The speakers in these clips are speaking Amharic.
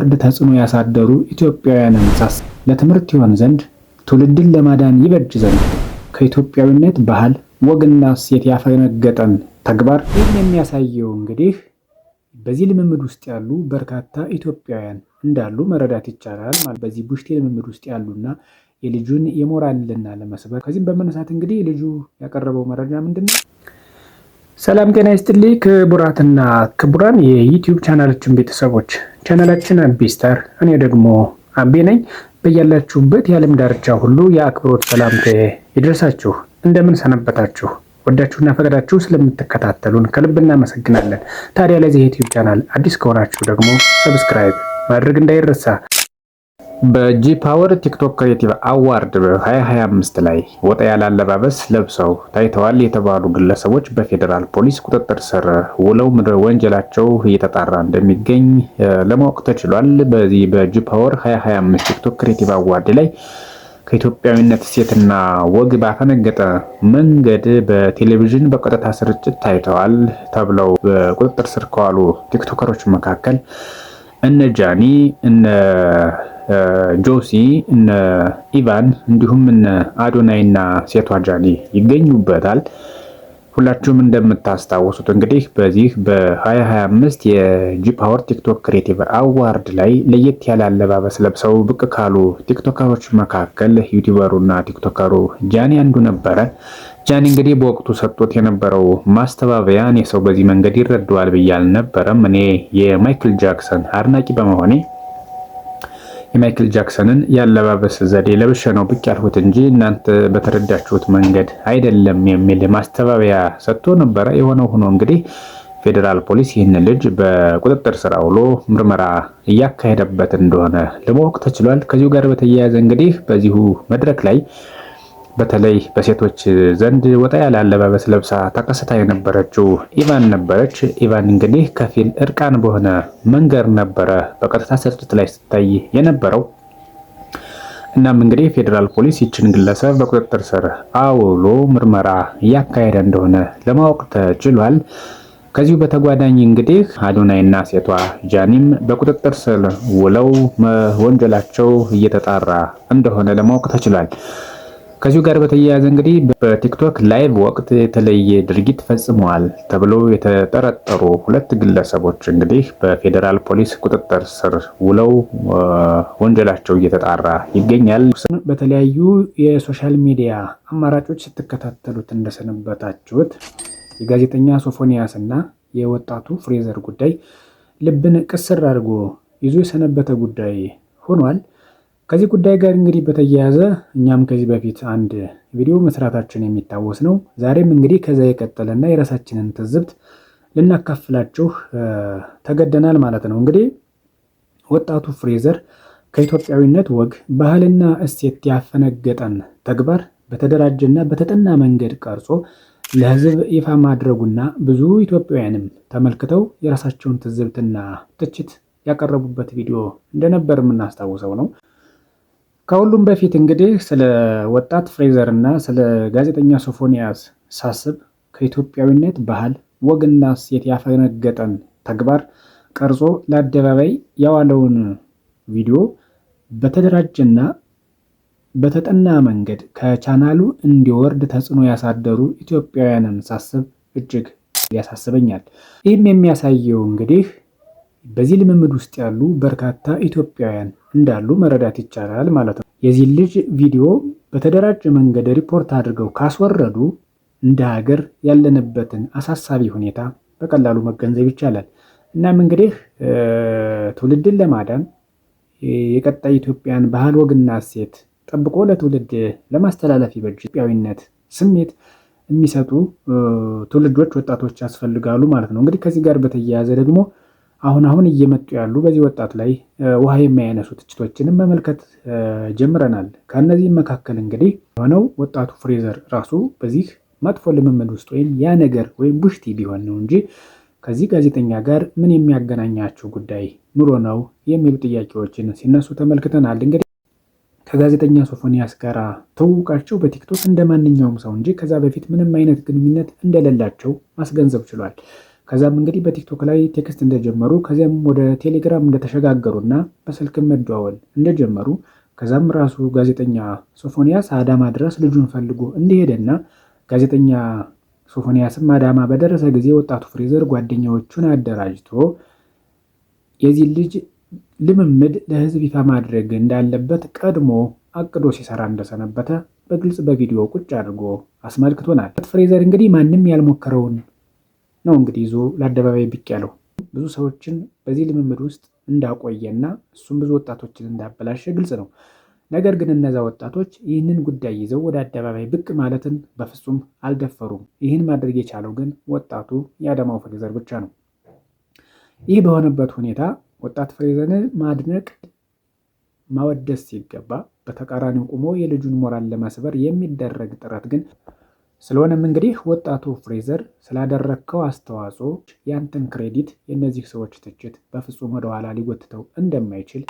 እንዲወርድ ተጽዕኖ ያሳደሩ ኢትዮጵያውያንን ለትምህርት ይሆን ዘንድ ትውልድን ለማዳን ይበጅ ዘንድ ከኢትዮጵያዊነት ባህል ወግና እሴት ያፈነገጠን ተግባር የሚያሳየው እንግዲህ በዚህ ልምምድ ውስጥ ያሉ በርካታ ኢትዮጵያውያን እንዳሉ መረዳት ይቻላል ማለት በዚህ ቡሽቴ ልምምድ ውስጥ ያሉና የልጁን የሞራል ልዕልና ለመስበር ከዚህም በመነሳት እንግዲህ ልጁ ያቀረበው መረጃ ምንድነው? ሰላም ጤና ይስጥልኝ ክቡራትና ክቡራን የዩቲዩብ ቻናላችን ቤተሰቦች፣ ቻናላችን አቢስታር፣ እኔ ደግሞ አቤ ነኝ። በያላችሁበት የዓለም ዳርቻ ሁሉ የአክብሮት ሰላምታ ይድረሳችሁ። እንደምን ሰነበታችሁ? ወዳችሁና ፈቅዳችሁ ስለምትከታተሉን ከልብ እናመሰግናለን። ታዲያ ለዚህ ዩቲዩብ ቻናል አዲስ ከሆናችሁ ደግሞ ሰብስክራይብ ማድረግ እንዳይረሳ። በጂ ፓወር ቲክቶክ ክሬቲቭ አዋርድ በ2025 ላይ ወጣ ያለ አለባበስ ለብሰው ታይተዋል የተባሉ ግለሰቦች በፌዴራል ፖሊስ ቁጥጥር ስር ውለው ወንጀላቸው እየተጣራ እንደሚገኝ ለማወቅ ተችሏል። በዚህ በጂ ፓወር 2025 ቲክቶክ ክሬቲቭ አዋርድ ላይ ከኢትዮጵያዊነት እሴትና ወግ ባፈነገጠ መንገድ በቴሌቪዥን በቀጥታ ስርጭት ታይተዋል ተብለው በቁጥጥር ስር ከዋሉ ቲክቶከሮች መካከል እነ ጃኒ፣ እነ ጆሲ፣ እነ ኢቫን እንዲሁም እነ አዶናይ እና ሴቷ ጃኒ ይገኙበታል። ሁላችሁም እንደምታስታውሱት እንግዲህ በዚህ በ2025 የጂ ፓወር ቲክቶክ ክሬቲቭ አዋርድ ላይ ለየት ያለ አለባበስ ለብሰው ብቅ ካሉ ቲክቶከሮች መካከል ዩቲዩበሩና ቲክቶከሩ ጃኒ አንዱ ነበረ። ጃኒ እንግዲህ በወቅቱ ሰጥቶት የነበረው ማስተባበያ እኔ ሰው በዚህ መንገድ ይረዳዋል ብዬ አልነበረም። እኔ የማይክል ጃክሰን አድናቂ በመሆኔ የማይክል ጃክሰንን ያለባበስ ዘዴ ለብሼ ነው ብቅ ያልሁት እንጂ እናንተ በተረዳችሁት መንገድ አይደለም የሚል ማስተባበያ ሰጥቶ ነበረ። የሆነው ሆኖ እንግዲህ ፌዴራል ፖሊስ ይህን ልጅ በቁጥጥር ስር አውሎ ምርመራ እያካሄደበት እንደሆነ ለማወቅ ተችሏል። ከዚሁ ጋር በተያያዘ እንግዲህ በዚሁ መድረክ ላይ በተለይ በሴቶች ዘንድ ወጣ ያለ አለባበስ ለብሳ ተከስታ የነበረችው ኢቫን ነበረች። ኢቫን እንግዲህ ከፊል እርቃን በሆነ መንገድ ነበረ በቀጥታ ስርጭት ላይ ስታይ የነበረው። እናም እንግዲህ ፌዴራል ፖሊስ ይችን ግለሰብ በቁጥጥር ስር አውሎ ምርመራ እያካሄደ እንደሆነ ለማወቅ ተችሏል። ከዚሁ በተጓዳኝ እንግዲህ አዶናይ እና ሴቷ ጃኒም በቁጥጥር ስር ውለው ወንጀላቸው እየተጣራ እንደሆነ ለማወቅ ተችሏል። ከዚሁ ጋር በተያያዘ እንግዲህ በቲክቶክ ላይቭ ወቅት የተለየ ድርጊት ፈጽመዋል ተብለው የተጠረጠሩ ሁለት ግለሰቦች እንግዲህ በፌዴራል ፖሊስ ቁጥጥር ስር ውለው ወንጀላቸው እየተጣራ ይገኛል። በተለያዩ የሶሻል ሚዲያ አማራጮች ስትከታተሉት እንደሰነበታችሁት የጋዜጠኛ ሶፎንያስ እና የወጣቱ ፍሬዘር ጉዳይ ልብን ቅስር አድርጎ ይዞ የሰነበተ ጉዳይ ሆኗል። ከዚህ ጉዳይ ጋር እንግዲህ በተያያዘ እኛም ከዚህ በፊት አንድ ቪዲዮ መስራታችን የሚታወስ ነው። ዛሬም እንግዲህ ከዛ የቀጠለና የራሳችንን ትዝብት ልናካፍላችሁ ተገደናል ማለት ነው። እንግዲህ ወጣቱ ፍሬዘር ከኢትዮጵያዊነት ወግ ባህልና እሴት ያፈነገጠን ተግባር በተደራጀና በተጠና መንገድ ቀርጾ ለሕዝብ ይፋ ማድረጉና ብዙ ኢትዮጵያውያንም ተመልክተው የራሳቸውን ትዝብትና ትችት ያቀረቡበት ቪዲዮ እንደነበር የምናስታውሰው ነው። ከሁሉም በፊት እንግዲህ ስለ ወጣት ፍሬዘር እና ስለ ጋዜጠኛ ሶፎንያስ ሳስብ ከኢትዮጵያዊነት ባህል ወግና እሴት ያፈነገጠን ተግባር ቀርጾ ለአደባባይ ያዋለውን ቪዲዮ በተደራጀና በተጠና መንገድ ከቻናሉ እንዲወርድ ተጽዕኖ ያሳደሩ ኢትዮጵያውያንን ሳስብ እጅግ ያሳስበኛል። ይህም የሚያሳየው እንግዲህ በዚህ ልምምድ ውስጥ ያሉ በርካታ ኢትዮጵያውያን እንዳሉ መረዳት ይቻላል ማለት ነው። የዚህ ልጅ ቪዲዮ በተደራጀ መንገድ ሪፖርት አድርገው ካስወረዱ እንደ ሀገር ያለንበትን አሳሳቢ ሁኔታ በቀላሉ መገንዘብ ይቻላል። እናም እንግዲህ ትውልድን ለማዳን የቀጣይ ኢትዮጵያን ባህል ወግና እሴት ጠብቆ ለትውልድ ለማስተላለፍ ይበጅ ኢትዮጵያዊነት ስሜት የሚሰጡ ትውልዶች፣ ወጣቶች ያስፈልጋሉ ማለት ነው። እንግዲህ ከዚህ ጋር በተያያዘ ደግሞ አሁን እየመጡ ያሉ በዚህ ወጣት ላይ ውሃ የማያነሱ ትችቶችንም መመልከት ጀምረናል። ከእነዚህም መካከል እንግዲህ የሆነው ወጣቱ ፍሬዘር ራሱ በዚህ መጥፎ ልምምድ ውስጥ ወይም ያ ነገር ወይም ቡሽቲ ቢሆን ነው እንጂ ከዚህ ጋዜጠኛ ጋር ምን የሚያገናኛቸው ጉዳይ ኑሮ ነው የሚሉ ጥያቄዎችን ሲነሱ ተመልክተናል። እንግዲህ ከጋዜጠኛ ሶፎንያስ ጋር ትውውቃቸው በቲክቶክ እንደ ማንኛውም ሰው እንጂ ከዛ በፊት ምንም አይነት ግንኙነት እንደሌላቸው ማስገንዘብ ችሏል። ከዛም እንግዲህ በቲክቶክ ላይ ቴክስት እንደጀመሩ ከዚያም ወደ ቴሌግራም እንደተሸጋገሩና በስልክ መደዋወል እንደጀመሩ ከዛም ራሱ ጋዜጠኛ ሶፎንያስ አዳማ ድረስ ልጁን ፈልጎ እንደሄደና ጋዜጠኛ ሶፎንያስም አዳማ በደረሰ ጊዜ ወጣቱ ፍሬዘር ጓደኛዎቹን አደራጅቶ የዚህ ልጅ ልምምድ ለህዝብ ይፋ ማድረግ እንዳለበት ቀድሞ አቅዶ ሲሰራ እንደሰነበተ በግልጽ በቪዲዮ ቁጭ አድርጎ አስመልክቶናል። ፍሬዘር እንግዲህ ማንም ያልሞከረውን ነው እንግዲህ ይዞ ለአደባባይ ብቅ ያለው ብዙ ሰዎችን በዚህ ልምምድ ውስጥ እንዳቆየና እሱም ብዙ ወጣቶችን እንዳበላሸ ግልጽ ነው። ነገር ግን እነዛ ወጣቶች ይህንን ጉዳይ ይዘው ወደ አደባባይ ብቅ ማለትን በፍጹም አልደፈሩም። ይህን ማድረግ የቻለው ግን ወጣቱ የአዳማው ፍሬዘር ብቻ ነው። ይህ በሆነበት ሁኔታ ወጣት ፍሬዘርን ማድነቅ ማወደስ ሲገባ በተቃራኒው ቆሞ የልጁን ሞራል ለመስበር የሚደረግ ጥረት ግን ስለሆነም እንግዲህ ወጣቱ ፍሬዘር ስላደረግከው አስተዋጽኦ ያንተን ክሬዲት የእነዚህ ሰዎች ትችት በፍጹም ወደኋላ ሊጎትተው እንደማይችል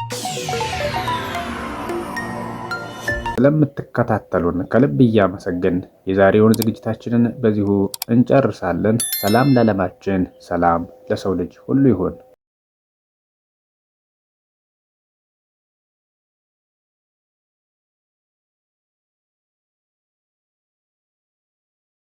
ስለምትከታተሉን ከልብ እያመሰገን የዛሬውን ዝግጅታችንን በዚሁ እንጨርሳለን። ሰላም ለዓለማችን፣ ሰላም ለሰው ልጅ ሁሉ ይሁን።